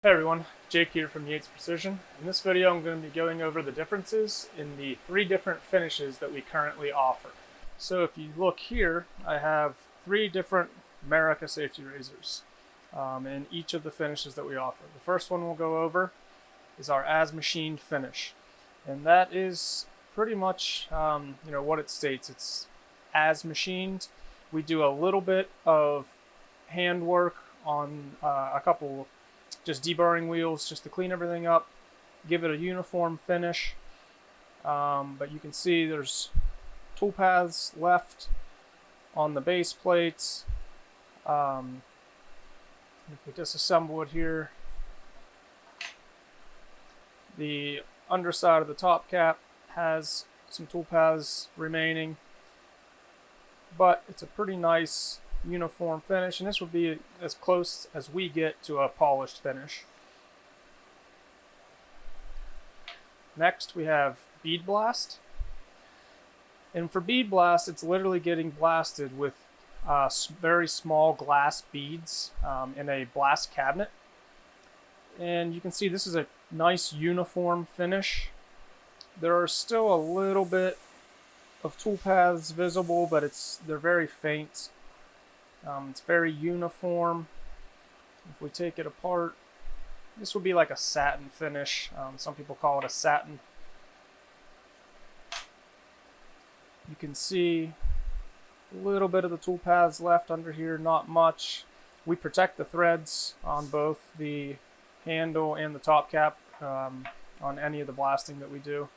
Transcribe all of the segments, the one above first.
Hey everyone, Jake here from Yates Precision. In this video I'm going to be going over the differences in the 3 different finishes that we currently offer. So if you look here, I have 3 different America safety razors in each of the finishes that we offer. The first one we'll go over is our as machined finish, and that is pretty much what it states. It's as machined. We do a little bit of hand work on a couple just deburring wheels just to clean everything up, give it a uniform finish. But you can see there's tool paths left on the base plates. If we disassemble it here, the underside of the top cap has some tool paths remaining, but it's a pretty nice uniform finish, and this would be as close as we get to a polished finish. Next we have Bead Blast, and for Bead Blast it's literally getting blasted with very small glass beads in a blast cabinet, and you can see this is a nice uniform finish. There are still a little bit of tool paths visible, but they're very faint. It's very uniform. If we take it apart, this would be like a satin finish. Some people call it a satin. You can see a little bit of the tool paths left under here, not much. We protect the threads on both the handle and the top cap on any of the blasting that we do.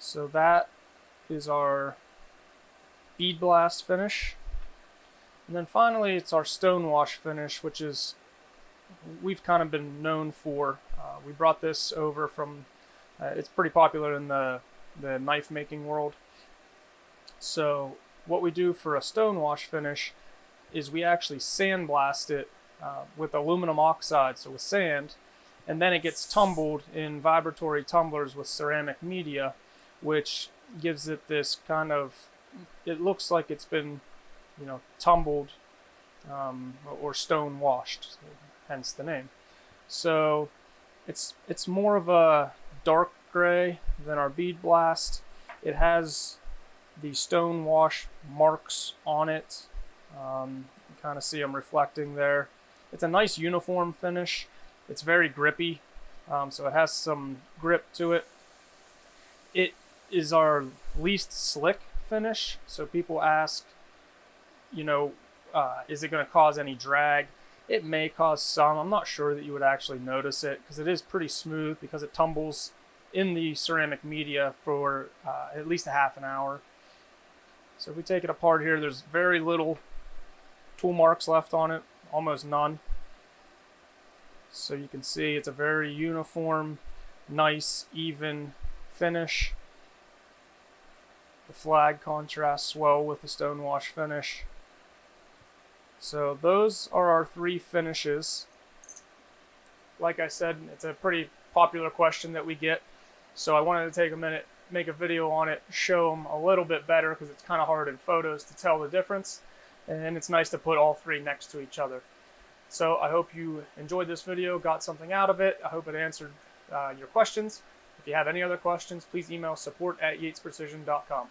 So that is our Bead Blast finish. And then finally, it's our stonewash finish, which is we've kind of been known for. We brought this over from, it's pretty popular in the knife making world. So what we do for a stonewash finish is we actually sandblast it with aluminum oxide, so with sand, and then it gets tumbled in vibratory tumblers with ceramic media, which gives it this kind of, it looks like it's been tumbled or stone washed, hence the name. So it's more of a dark gray than our Bead Blast. It has the stone wash marks on it. You kind of see them reflecting there. It's a nice uniform finish. It's very grippy, so it has some grip to it. It is our least slick finish, so people ask, is it going to cause any drag? It may cause some. I'm not sure that you would actually notice it because it is pretty smooth because it tumbles in the ceramic media for at least a half an hour. So if we take it apart here, there's very little tool marks left on it, almost none. So you can see it's a very uniform, nice, even finish. The flag contrasts well with the stonewash finish. So those are our 3 finishes. Like I said, it's a pretty popular question that we get, so I wanted to take a minute, make a video on it, show them a little bit better because it's kind of hard in photos to tell the difference, and it's nice to put all 3 next to each other. So I hope you enjoyed this video, got something out of it. I hope it answered your questions. If you have any other questions, please email support@yatesprecision.com.